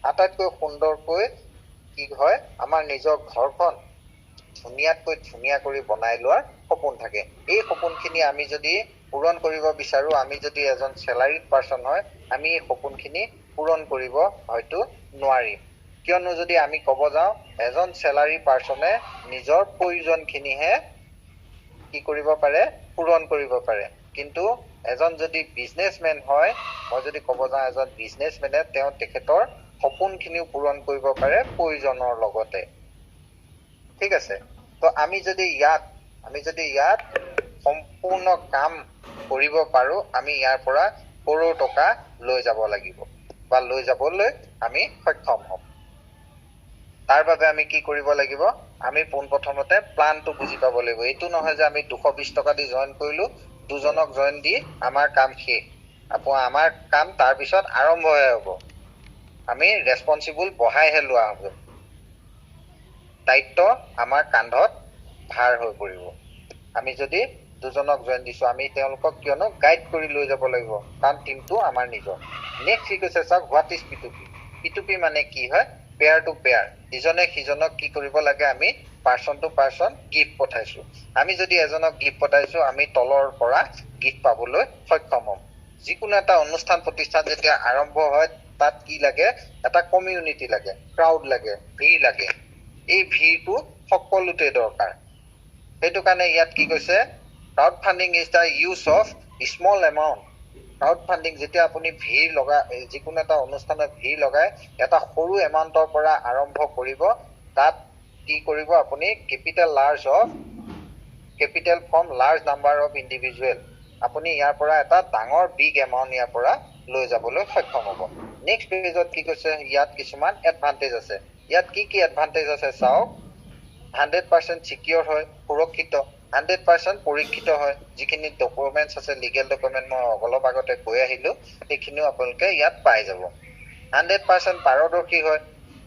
আটাইতকৈ সুন্দৰকৈ কি হয় আমাৰ নিজৰ ঘৰখন ধুনীয়াকৈ ধুনীয়া কৰি বনাই লোৱাৰ সপোন থাকে। এই সপোনখিনি আমি যদি পূৰণ কৰিব বিচাৰো, আমি যদি এজন চেলাৰিড পাৰ্চন হয়, আমি এই সপোনখিনি পূৰণ কৰিব হয়তো নোৱাৰিম। কিয়নো যদি আমি ক'ব যাওঁ এজন চেলাৰি পাৰ্চনে নিজৰ প্ৰয়োজনখিনিহে কি কৰিব পাৰে, পূৰণ কৰিব পাৰে। কিন্তু এজন যদি বিজনেছমেন হয়, মই যদি ক'ব যাওঁ এজন বিজনেছমেনে তেওঁ তেখেতৰ সপোনখিনিও পূৰণ কৰিব পাৰে প্ৰয়োজনৰ লগতে। ঠিক আছে, তো আমি যদি ইয়াত সম্পূৰ্ণ কাম কৰিব পাৰো, আমি ইয়াৰ পৰা কৰোৰ টকা লৈ যাব লাগিব বা লৈ যাবলৈ আমি সক্ষম হ'ম। তাৰ বাবে আমি কি কৰিব লাগিব, আমি পোনপ্ৰথমতে প্লানটো বুজি পাব লাগিব। এইটো নহয় যে আমি 220 টকা দি জইন কৰিলো, দুজনক জইন দি আমাৰ কাম শেষ, আমাৰ কাম তাৰ পিছত আৰম্ভহে হ'ব। আমি ৰেছপন্সিবল বঢ়াইহে লোৱা হ'ব, দায়িত্ব আমাৰ কান্ধত ভাৰ হৈ পৰিব। আমি যদি দুজনক জইন দিছো, আমি তেওঁলোকক কিয়নো গাইড কৰি লৈ যাব লাগিব, কাৰণ টিমটো আমাৰ নিজৰ। নেক্সট কি কৈছে চাওক, হোৱাট ইজ P2P? P2P মানে কি হয়, পেয়াৰ টু পেয়াৰ, ইজনে সিজনক কি কৰিব লাগে, আমি পাৰ্চন টু পাৰ্চন গিফ্ট পঠাইছো। আমি যদি এজনক গিফ্ট পঠাইছো, আমি তলৰ পৰা গিফ্ট পাবলৈ সক্ষম হ'ম। যিকোনো এটা অনুষ্ঠান প্ৰতিষ্ঠান যেতিয়া আৰম্ভ হয়, তাত কি লাগে, এটা কমিউনিটি লাগে, ক্ৰাউড লাগে, ভিৰ লাগে। এই ভিৰটো সকলোতে দৰকাৰ। সেইটো কাৰণে ইয়াত কি কৈছে, crowd funding is the use of small amount. Crowd funding যেতিয়া আপুনি ভিৰ যিকোনো এটা অনুষ্ঠানত ভিৰ লগাই এটা সৰু এমাউণ্টৰ পৰা আৰম্ভ কৰিব, তাত কি কৰিব, আপুনি capital from large number of individual, আপুনি ইয়াৰ পৰা এটা ডাঙৰ বিগ এমাউণ্ট ইয়াৰ পৰা লৈ যাবলৈ সক্ষম হ'ব। নেক্সট পেজত কি কৈছে, ইয়াত কিছুমান এডভান্টেজ আছে। ইয়াত কি কি এডভান্টেজ আছে চাওক। 100% চিকিউৰ হয়, সুৰক্ষিত, 100% পৰীক্ষিত হয়। যিখিনি ডকুমেণ্টছ আছে, লিগেল ডকুমেণ্ট মই অলপ আগতে কৈ আহিলো, সেইখিনিও আপোনালোকে ইয়াত পাই যাব। 100% পাৰদৰ্শী হয়,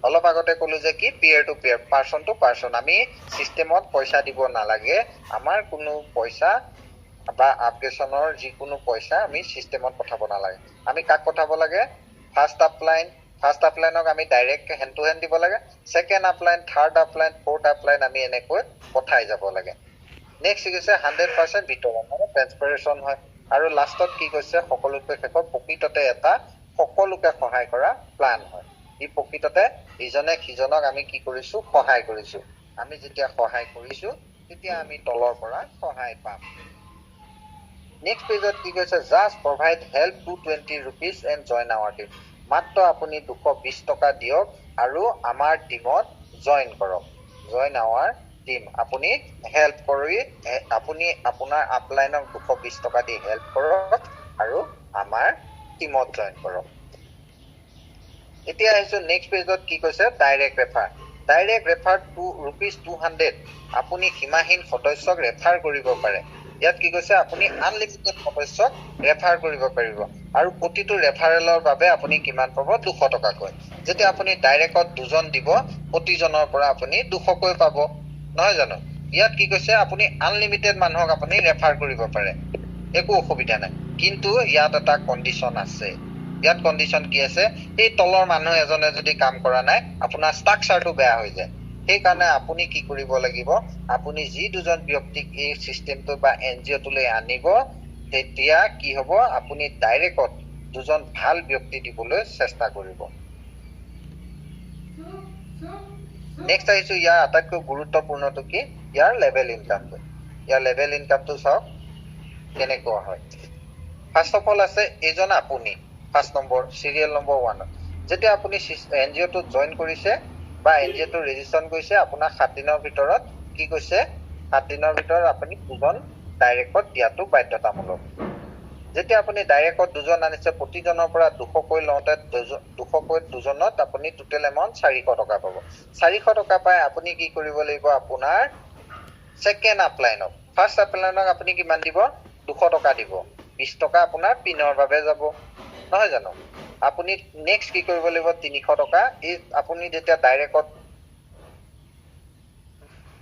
অলপ আগতে ক'লো যে কি Pyar two Pyar, person two person, আমি চিষ্টেমত পইচা দিব নালাগে। আমাৰ কোনো পইচা বা আপগ্ৰেডেশ্যনৰ যিকোনো পইচা আমি চিষ্টেমত পঠাব নালাগে। আমি কাক পঠাব লাগে, ফাৰ্ষ্ট আপলাইনক আমি ডাইৰেক্ট হেণ্ড টু হেণ্ড দিব লাগে, second upline, third upline, fourth upline আমি এনেকৈ পঠাই যাব লাগে। নেক্সট কি কৈছে, 100% বিতৰণ মানে ট্ৰেন্সপাৰেশ্যন হয়। আৰু লাষ্টত কি কৈছে, সকলোতকৈ শেষত প্ৰকৃততে এটা সকলোকে সহায় কৰা প্লান হয়। ই প্ৰকৃততে ইজনে সিজনক আমি কি কৰিছো, সহায় কৰিছো। আমি যেতিয়া সহায় কৰিছো, তেতিয়া আমি তলৰ পৰা সহায় পাম। নেক্সট পেজত কি কৈছে, just provide help 220 rupees and join our team. মাত্ৰ আপুনি 220 টকা দিয়ক আৰু আমাৰ টিমত জইন কৰক, জইন আৱাৰ টিম। আপুনি হেল্প কৰি, আপুনি আপোনাৰ আপলাইনক 220 টকা দি হেল্প কৰক আৰু আমাৰ টিমত জইন কৰক। এতিয়া আহিছো নেক্সট পেজত কি কৈছে, ডাইৰেক্ট ৰেফাৰ। ডাইৰেক্ট ৰেফাৰ ₹200 আপুনি সীমাহীন সদস্যক ৰেফাৰ কৰিব পাৰে। ইয়াত কি কৈছে, আপুনি আনলিমিটেড সদস্যক ৰেফাৰ কৰিব পাৰিব আৰু প্ৰতিটো ৰেফাৰেলৰ বাবে আপুনি কিমান পাব, 200 টকাকৈ। যেতিয়া আপুনি ডাইৰেক্টত দুজন দিব, প্ৰতিজনৰ পৰা আপুনি 200কৈ পাব, নহয় জানো? ইয়াত কি কৈছে, আপুনি আনলিমিটেড মানুহক আপুনি ৰেফাৰ কৰিব পাৰে, একো অসুবিধা নাই। কিন্তু ইয়াত এটা কণ্ডিশ্যন আছে। ইয়াত কণ্ডিশ্যন কি আছে, এই তলৰ মানুহ এজনে যদি কাম কৰা নাই, আপোনাৰ ষ্ট্ৰাকচাৰটো বেয়া হৈ যায়। সেইকাৰণে আপুনি কি কৰিব লাগিব, আপুনি যি দুজন ব্যক্তিক এই চিষ্টেমটো বা NGO-টোলৈ আনিব, তেতিয়া কি হ'ব, আপুনি ডাইৰেক্টত দুজন ভাল ব্যক্তি দিবলৈ চেষ্টা কৰিব। নেক্সট আহিছো, ইয়াৰ আটাইতকৈ গুৰুত্বপূৰ্ণটো কি, ইয়াৰ লেভেল ইনকামটো। ইয়াৰ লেভেল ইনকামটো চাওক কেনেকুৱা হয়। ফাৰ্ষ্ট অফ অল আছে এজন আপুনি, ফাৰ্ষ্ট নম্বৰ, চিৰিয়েল নম্বৰ 1। যেতিয়া আপুনি NGO-টোত জইন কৰিছে বা NGO-টো ৰেজিষ্ট্ৰেশ্যন কৰিছে, আপোনাক 7 দিনৰ ভিতৰত কি কৈছে, 7 দিনৰ ভিতৰত আপুনি দুজন ডাইৰেক্টত দিয়াটো বাধ্যতামূলক। যেতিয়া আপুনি ডাইৰেক্টত দুজন আনিছে, প্ৰতিজনৰ পৰা 200কৈ লওঁতে 200কৈ দুজনত আপুনি টোটেল এমাউণ্ট 400 টকা পাব। 400 টকা পাই আপুনি কি কৰিব লাগিব, আপোনাৰ ছেকেণ্ড আপলাইনক, ফাৰ্ষ্ট আপলাইনক আপুনি কিমান দিব, 200 টকা দিব। 20 টকা আপোনাৰ পিনৰ বাবে যাব, নহয় জানো? আপুনি নেক্সট কি কৰিব লাগিব, 300 টকা। এই আপুনি যেতিয়া ডাইৰেক্টত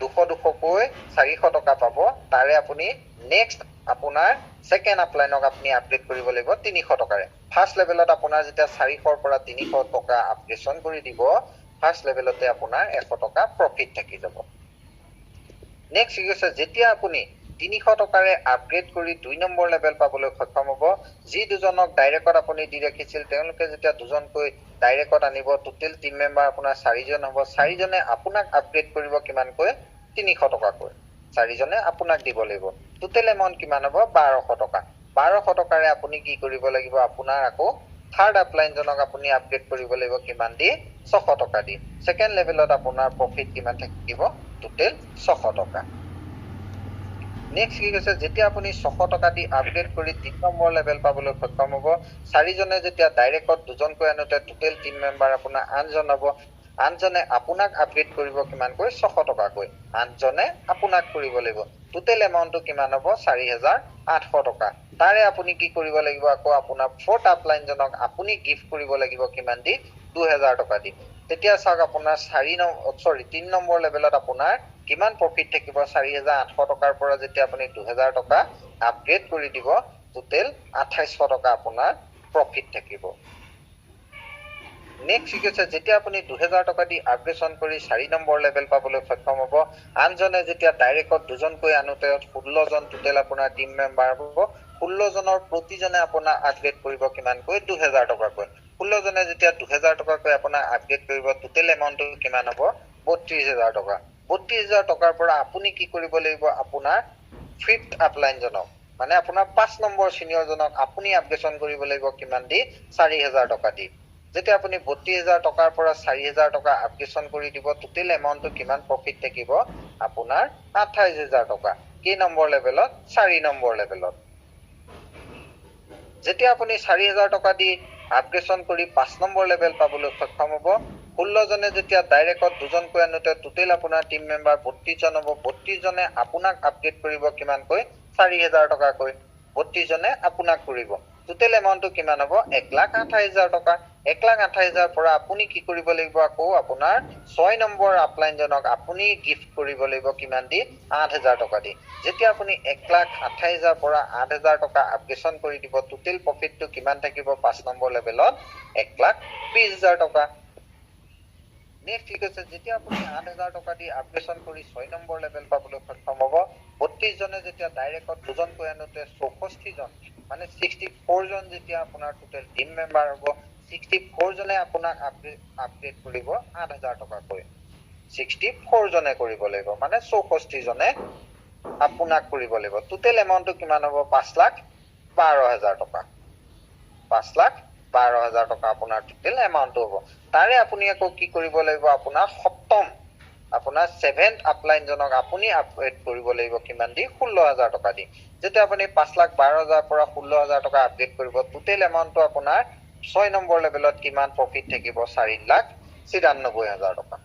200কৈ 400 টকা পাব, তাৰে আপুনি নেক্সট আপোনাৰ সেকেন্ড আপলাইনক আপুনি আপগ্ৰেড কৰিব লাগিব 300 টকাৰে ফাৰ্স্ট লেভেলত আপোনাৰ যেতিয়া 400 পৰা 300 টকা আপগ্ৰেডন কৰি দিব ফাৰ্স্ট লেভেলতে আপোনাৰ 100 টকা প্ৰফিট থাকি যাব নেক্সট কি কৈছে যেতিয়া আপুনি 300 টকাৰে আপগ্ৰেড কৰি 2 নম্বৰ লেভেল পাবলৈ সক্ষম হ'ব যি দুজনক ডাইৰেক্টত আপুনি দি ৰাখিছিল তেওঁলোকে যেতিয়া দুজনকৈ ডাইৰেক্টত আনিব টোটেল টিম মেম্বাৰ আপোনাৰ 4 জন হ'ব 4 জনে আপোনাক আপগ্ৰেড কৰিব কিমানকৈ 300 টকাকৈ 4 জনে আপোনাক দিব লাগিব টোটেল এমাউন্ট কিমান হ'ব 1200 টকা 1200 টকাৰে আপুনি কি কৰিব লাগিব আপোনাৰ আকৌ থাৰ্ড আপলাইন জনক আপুনি আপগ্ৰেড কৰিব লাগিব কিমান দি 600 টকা দি সেকেন্ড লেভেলত আপোনাৰ প্ৰফিট কিমান থাকিব টোটেল 600 টকা নেক্সট কি কৈছে যেতিয়া আপুনি 600 টকা দি আপগ্ৰেড কৰি 3 নম্বৰ লেভেল পাবলৈ সক্ষম হ'ব 4 জনে যেতিয়া ডাইৰেক্টত দুজনকৈ আনোতে টোটেল টিম মেম্বাৰ আপোনাৰ 8 জন হ'ব 8 জনে আপোনাক আপগ্ৰেড কৰিব কিমানকৈ 600 টকাকৈ 8 জনে আপোনাক কৰিব লাগিব টোটেল এমাউন্টটো কিমান হ'ব 4800 টকা তাৰে আপুনি কি কৰিব লাগিব আকৌ আপোনাৰ ফৰ্থ আপলাইন জনক আপুনি গিফট কৰিব লাগিব কিমান দি 2000 টকা দি তেতিয়া চাওক আপোনাৰ 3 নম্বৰ লেভেলত আপোনাৰ কিমান প্ৰফিট থাকিব 4800 টকাৰ পৰা যেতিয়া আপুনি 2000 টকা আপগ্ৰেড কৰি দিব টোটেল 2800 টকা আপোনাৰ প্ৰফিট থাকিব নেক্সট কি কৈছে যেতিয়া আপুনি 2000 টকা দি আপগ্ৰেডন কৰি 4 নম্বৰ লেভেল পাবলৈ সক্ষম হ'ব আনজনে যেতিয়া ডাইৰেক্টত দুজনকৈ আনোতে 16 জন টোটেল আপোনাৰ টিম মেম্বাৰ হ'ব 16 জনৰ প্ৰতিজনে আপোনাৰ আপগ্ৰেড কৰিব কিমানকৈ 2000 টকাকৈ 16 জনে যেতিয়া 2000 টকাকৈ আপোনাৰ আপগ্ৰেড কৰিব টোটেল এমাউন্টটো কিমান হ'ব 32000 টকা 32000 টকাৰ পৰা আপুনি কি কৰিব লাগিব আপোনাৰ ফিফথ আপলাইন জনক মানে আপোনাৰ 5 নম্বৰ সিনিয়ৰ জনক আপুনি আপগ্ৰেডন কৰিব লাগিব কিমান দি 4000 টকা দি যেতিয়া আপুনি 32000 টকাৰ পৰা 4000 টকা আপগ্ৰেডন কৰি দিব টোটেল এমাউন্টটো কিমান প্ৰফিট থাকিব আপোনাৰ 28000 টকা কি নম্বৰ লেভেলত 4 নম্বৰ লেভেলত যেতিয়া আপুনি 4000 টকা দি আপগ্ৰেডন কৰি 5 নম্বৰ লেভেল পাবলৈ সক্ষম হ'ব 16 জনে যেতিয়া ডাইৰেক্টত দুজনকৈ আনোতে টোটেল আপোনাৰ টিম মেম্বাৰ 32 জন হ'ব 32 জনে আপোনাক আপগ্ৰেড কৰিব কিমানকৈ 4000 টকাকৈ 32 জনে আপোনাক কৰিব টোটেল এমাউন্টটো কিমান হ'ব 128000 টকা 128000 পৰা আপুনি কি কৰিব লাগিব আকৌ আপোনাৰ 6 নম্বৰ আপলাইন জনক আপুনি গিফট কৰিব লাগিব কিমান দি 8000 টকা দি যেতিয়া আপুনি 128000 পৰা 8000 টকা আপগ্ৰেডন কৰি দিব টোটেল প্ৰফিটটো কিমান থাকিব 5 নম্বৰ লেভেলত 120000 টকা নেক্সট ঠিক আছে যেতিয়া আপুনি 8000 টকা দি আপগ্ৰেডন কৰি 6 নম্বৰ লেভেল পাবলৈ সক্ষম হ'ব 32 জনে যেতিয়া ডাইৰেক্টত দুজনকৈ আনোতে 64 জন মানে 64 জন যেতিয়া আপোনাৰ টোটেল টিম মেম্বাৰ হ'ব 64 জনে আপোনাক আপগ্ৰেড কৰিব 8000 টকাকৈ 64 জনে কৰিব লাগিব মানে 64 জনে আপোনাক কৰিব লাগিব টোটেল এমাউন্টটো কিমান হ'ব 512000 টকা 512000 টকা আপোনাৰ টোটেল এমাউন্টটো হ'ব তাৰে আপুনি আকৌ কি কৰিব লাগিব আপোনাৰ সপ্তম আপোনাৰ 7th আপলাইন জনক আপুনি আপগ্ৰেড কৰিব লাগিব কিমান দি 16000 টকা দি যেতিয়া আপুনি 512000 পৰা 16000 টকা আপগ্ৰেড কৰিব টোটেল এমাউন্টটো আপোনাৰ 6 নম্বৰ লেভেলত কিমান প্ৰফিট থাকিব 4,96000 টকা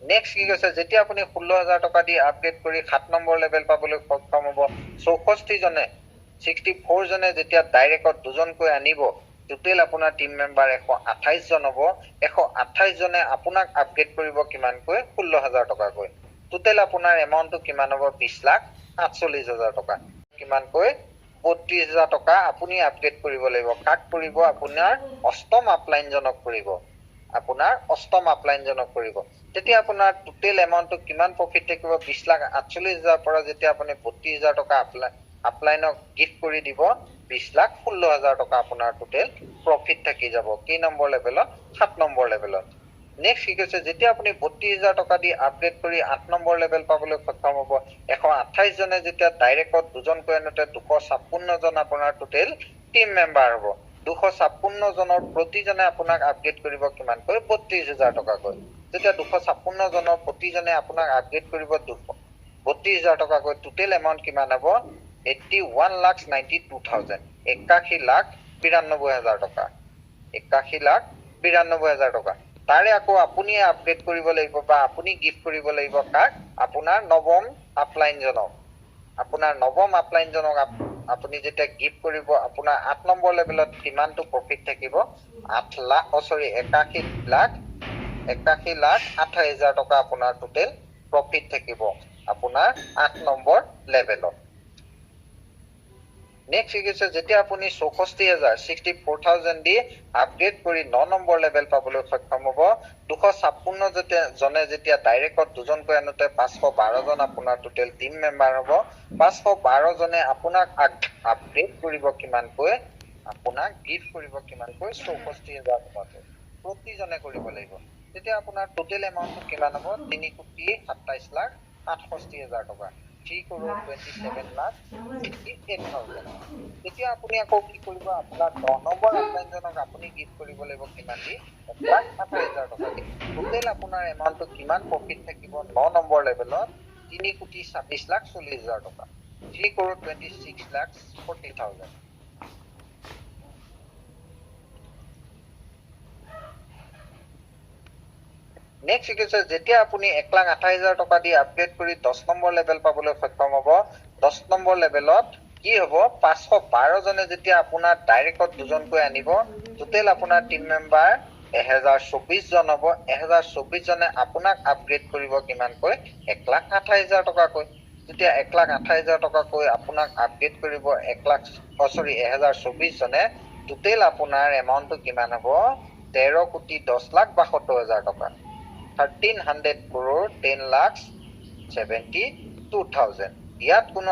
নেক্সট কি কৈছে যেতিয়া আপুনি 16000 টকা দি আপগ্ৰেড কৰি 7 নম্বৰ লেভেল পাবলৈ সক্ষম হ'ব 64 জনে 64 জনে যেতিয়া ডাইৰেক্টত দুজনকৈ আনিব টোটেল আপোনাৰ টিম মেম্বাৰ 128 জন হ'ব 128 জনে আপোনাক আপগ্ৰেড কৰিব কিমানকৈ 16000 টকাকৈ টোটেল আপোনাৰ এমাউন্টটো কিমান হ'ব 20,48,000 টকা কিমানকৈ 32000 টকা আপুনি আপগ্ৰেড কৰিব লাগিব কাট কৰিব আপোনাৰ অষ্টম আপলাইন জনক কৰিব আপোনাৰ অষ্টম আপলাইন জনক কৰিব তেতিয়া আপোনাৰ টোটেল এমাউন্টটো কিমান প্ৰফিট থাকিব 20,48,000 পৰা যেতিয়া আপুনি 32000 টকা আপলাইনক গিফট কৰি দিব 20,16,000 টকা আপোনাৰ টোটেল প্ৰফিট থাকি যাব কি নম্বৰ লেভেলত 7 নম্বৰ লেভেলত নেক্সট কি কৈছে যেতিয়া আপুনি 32000 টকা দি আপগ্ৰেড কৰি 8 নম্বৰ লেভেল পাবলৈ সক্ষম হ'ব 128 জনে যেতিয়া ডাইৰেক্টত দুজনকৈ আনোতে 256 জন আপোনাৰ টোটেল টিম মেম্বাৰ হ'ব 256 জনৰ প্ৰতিজনে আপোনাক আপগ্ৰেড কৰিব কিমানকৈ 32000 টকাকৈ যেতিয়া 256 জনৰ প্ৰতিজনে আপোনাক আপগ্ৰেড কৰিব 32000 টকাকৈ টোটেল এমাউন্ট কিমান হ'ব 81,92,000 81,92,000 টকা 81,92,000 টকা তাৰে আকৌ আপুনি আপগ্ৰেড কৰিব লাগিব বা আপুনি গিফট কৰিব লাগিব কাক আপোনাৰ নৱম আপলাইন জনক আপুনি যেতিয়া গিফট কৰিব আপোনাৰ 8 নম্বৰ লেভেলত কিমানটো প্ৰফিট থাকিব 81,88,000 টকা আপোনাৰ টোটেল প্ৰফিট থাকিব আপোনাৰ 8 নম্বৰ লেভেলত নেক্সট কি কৈছে যেতিয়া আপুনি 64,000 দি আপগ্ৰেড কৰি 9 নম্বৰ লেভেল পাবলৈ সক্ষম হ'ব 256 জনে যেতিয়া ডাইৰেক্টত দুজনকৈ আনোতে 512 জন আপোনাৰ টোটেল টিম মেম্বাৰ হ'ব 512 জনে আপোনাক আপগ্ৰেড কৰিব কিমানকৈ আপোনাক গিফ্ট কৰিব কিমানকৈ 64,000 টকাকৈ প্ৰতিজনে কৰিব লাগিব তেতিয়া আপোনাৰ টোটেল এমাউণ্টটো কিমান হ'ব 3,27,68,000 টকা 3,27,68,000 তেতিয়া আপুনি আকৌ কি কৰিব আপোনাৰ 10 নম্বৰ আপলাইনজনক আপুনি গিফ্ট কৰিব লাগিব কিমান দি 1,28,000 টকা দি টোটেল আপোনাৰ এমাউণ্টটো কিমান প্ৰফিট থাকিব 9 নম্বৰ লেভেলত 3,26,40,000 টকা 3,26,40,000 নেক্সট কি যেতিয়া আপুনি 1,28,000 টকা দি আপগ্ৰেড কৰি 10 নম্বৰ লেভেল পাবলৈ সক্ষম হ'ব 10 নম্বৰ লেভেলত কি হ'ব 512 জনে যেতিয়া আপোনাৰ ডাইৰেক্টত দুজনকৈ আনিব টোটেল আপোনাৰ টিম মেম্বাৰ 1024 জন হ'ব 1024 জনে আপোনাক আপগ্ৰেড কৰিব কিমানকৈ 1,28,000 টকাকৈ যেতিয়া 1,28,000 টকাকৈ আপোনাক আপগ্ৰেড কৰিব 1024 জনে টোটেল আপোনাৰ এমাউণ্টটো কিমান হ'ব 13,10,72,000 টকা 1,300 crore 10,72,000 ইয়াত কোনো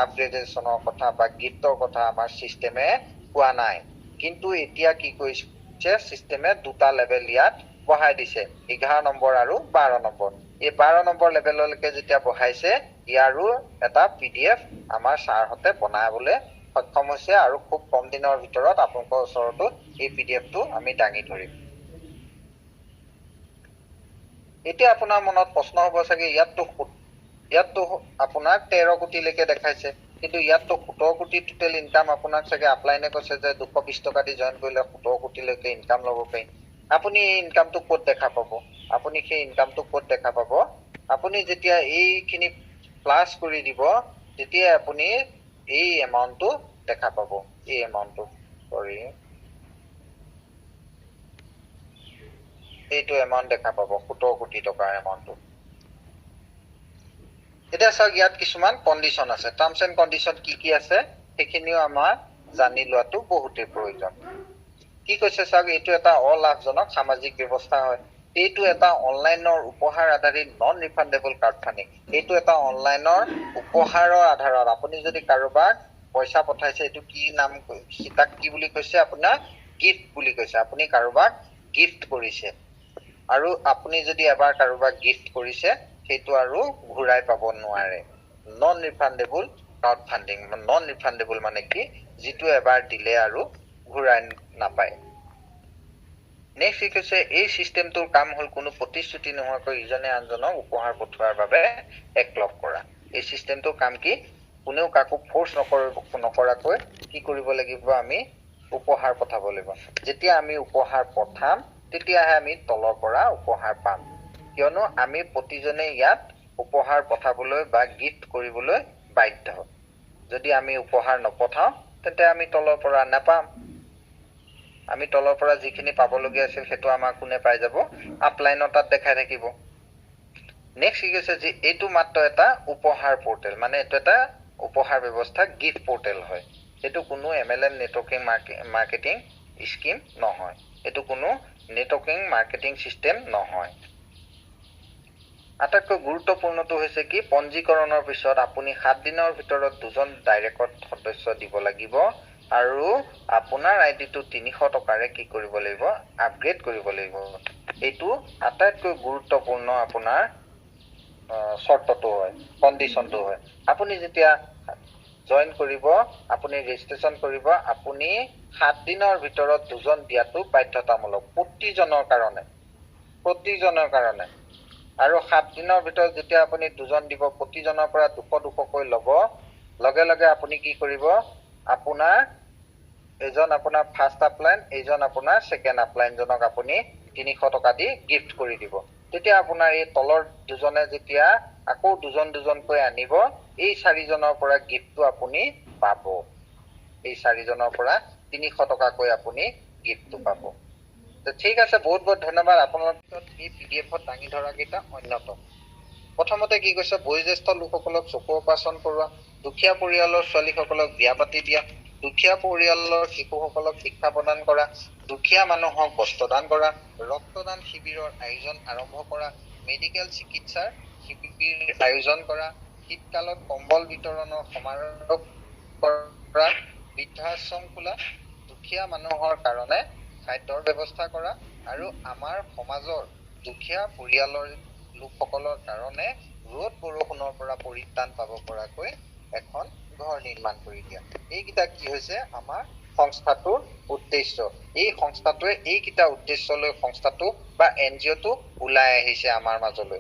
আপগ্ৰেডেশনৰ কথা বা গিফ্টৰ কথা আমাৰ সিস্টেমে কোৱা নাই কিন্তু এতিয়া কি কৰিছে সিস্টেমে দুটা লেভেল ইয়াত বহাই দিছে 11 নম্বৰ আৰু 12 নম্বৰ এই 12 নম্বৰ লেভেললৈকে যেতিয়া বহাইছে ইয়াৰো এটা পিডিএফ আমাৰ ছাৰহতে বনাবলৈ সক্ষম হৈছে আৰু খুব কম দিনৰ ভিতৰত আপোনালোকৰ ওচৰতো এই পিডিএফটো আমি দাঙি ধৰিম এতিয়া আপোনাৰ মনত প্ৰশ্ন হ'ব চাগে ইয়াততো আপোনাৰ 13 কোটি লৈকে দেখাইছে কিন্তু ইয়াততো 17 কোটি টোটেল ইনকাম আপোনাক চাগে আপলাইনে কৈছে যে 220 টকা দি জয়েন কৰিলে 17 কোটি লৈকে ইনকাম ল'ব পাৰিম আপুনি এই ইনকামটো ক'ত দেখা পাব আপুনি সেই ইনকামটো ক'ত দেখা পাব আপুনি যেতিয়া এইখিনি প্লাস কৰি দিব তেতিয়া আপুনি এই এমাউন্টটো দেখা পাব এই এমাউন্টটো সৰি এইটো এমাউন্ট দেখা পাব 17 কোটি টকাৰ এমাউন্টটো এটা সব ইয়াত কিছুমান কন্ডিশন আছে টাৰ্মস এন্ড কন্ডিশন কি আছে সেইখিনিও আমাৰ জানি লোৱাটো বহুতেই প্ৰয়োজন কি কৈছে সব এইটো এটা অলাভজনক সামাজিক ব্যৱস্থা হয় এইটো এটা অনলাইনৰ উপহাৰ আধাৰিত নন ৰিফান্ডেবল কাৰ্ড ফান্ডিং এইটো এটা অনলাইনৰ উপহাৰৰ আধাৰত আপুনি যদি কাৰোবাক পইচা পঠাইছে এইটো কি নাম সিতাক কি বুলি কৈছে আপোনাৰ গিফট বুলি কৈছে আপুনি কাৰোবাক গিফট কৰিছে আৰু আপুনি যদি এবাৰ কাৰোবাক গিফট কৰিছে সেইটো আৰু ঘূৰাই পাব নোৱাৰে নন ৰিফান্ডেবল ক্ৰাউড ফান্ডিং নন ৰিফান্ডেবল মানে কি যেটো এবাৰ দিলে আৰু ঘূৰাই নাপায় নেক্সট কৈছে এই সিস্টেমটোৰ কাম হল কোনো প্ৰতিশ্ৰুতি নোহোৱাকৈ ইজনে আনজনক উপহাৰ পঠোৱাৰ বাবে একলগ কৰা এই সিস্টেমটোৰ কাম কি কোনেও কাকো ফোৰ্স নকৰাকৈ কি কৰিব লাগিব আমি উপহাৰ পঠাব লাগিব যেতিয়া আমি উপহাৰ পঠাম তেতিয়াহে আমি তলৰ পৰা উপহাৰ পাম কিয়নো আমি প্ৰতিজনে ইয়াত উপহাৰ পঠাবলৈ বা গিফট কৰিবলৈ বাধ্য যদি আমি উপহাৰ নপঠাও তেন্তে আমি তলৰ পৰা নাপাম আমি তলৰ পৰা যিখিনি পাবলগীয়া আছিল হেতু আমাৰ কোনে পাই যাব আপলাইনত তাত দেখাই থাকিব নেক্সট কি কৈছে যে এইটো মাত্ৰ এটা উপহাৰ পোৰ্টেল মানে এটা এটা উপহাৰ ব্যৱস্থা গিফট পোৰ্টেল হয় এটো কোনো এমএলএম নেটৱৰ্কিং মাৰ্কেটিং স্কিম নহয় এটো কোনো নেটৱৰ্কিং মাৰ্কেটিং সিস্টেম নহয় আটাইতকৈ গুৰুত্বপূৰ্ণটো হৈছে কি পঞ্জীকৰণৰ পিছত আপুনি 7 দিনৰ ভিতৰত দুজন ডাইৰেক্টত সদস্য দিব লাগিব আৰু আপোনাৰ আইডিটো 300 টকাৰে কি কৰিব লাগিব আপগ্ৰেড কৰিব লাগিব এইটো আটাইতকৈ গুৰুত্বপূৰ্ণ আপোনাৰ শৰ্তটো হয় কন্ডিশনটো হয় আপুনি যেতিয়া জয়েন কৰিব আপুনি ৰেজিষ্ট্ৰেচন কৰিব আপুনি 7 দিনৰ ভিতৰত দুজন দিয়াটো বাধ্যতামূলক প্ৰতিজনৰ কাৰণে আৰু 7 দিনৰ ভিতৰত যেতিয়া আপুনি দুজন দিব প্ৰতিজনৰ পৰা 200 কৈ লব লগে লগে আপুনি কি কৰিব আপোনাৰ এজন আপোনাৰ ফাৰ্স্ট আপলাইন এজন আপোনাৰ সেকেন্ড আপলাইন জনক আপুনি 300 টকা দি গিফট কৰি দিব তেতিয়া আপোনাৰ এই তলৰ দুজনে যেতিয়া আকৌ দুজন কৈ আনিব এই চাৰিজনৰ পৰা গিফটটো আপুনি পাব এই চাৰিজনৰ পৰা 300 টকা কৈ আপুনি গিফটটো পাব তো ঠিক আছে বহুত বহুত ধন্যবাদ আপোনালোকৰ এই পিডিএফত দাঙি ধৰা কেইটা অন্যতম প্ৰথমতে কি কৈছে বয়োজ্যেষ্ঠ লোকসকলক চকু অপাৰেচন কৰোৱা দুখীয়া পৰিয়ালৰ ছোৱালীসকলক বিয়া পাতি দিয়া, দুখীয়া পৰিয়ালৰ শিশুসকলক শিক্ষা প্ৰদান কৰা, দুখীয়া মানুহক বস্ত্ৰদান কৰা, ৰক্তদান শিবিৰৰ আয়োজন আৰম্ভ কৰা, মেডিকেল চিকিৎসাৰ শিবিৰ আয়োজন কৰা, শীতকালত কম্বল বিতৰণৰ সমাৰোহ কৰা, বৃদ্ধাশ্ৰম খোলা, দুখীয়া মানুহৰ কাৰণে খাদ্যৰ ব্যৱস্থা কৰা আৰু আমাৰ সমাজৰ দুখীয়া পৰিয়ালৰ লোকসকলৰ কাৰণে ৰ'দ বৰষুণৰ পৰা পৰিত্ৰাণ পাব পৰাকৈ এখন ঘৰ নিৰ্মাণ কৰি দিয়া। এইকেইটা কি হৈছে আমাৰ সংস্থাটোৰ উদ্দেশ্য। এই সংস্থাটোৱে এইকেইটা উদ্দেশ্য লৈ সংস্থাটো বা NGOটো ওলাই আহিছে আমাৰ মাজলৈ।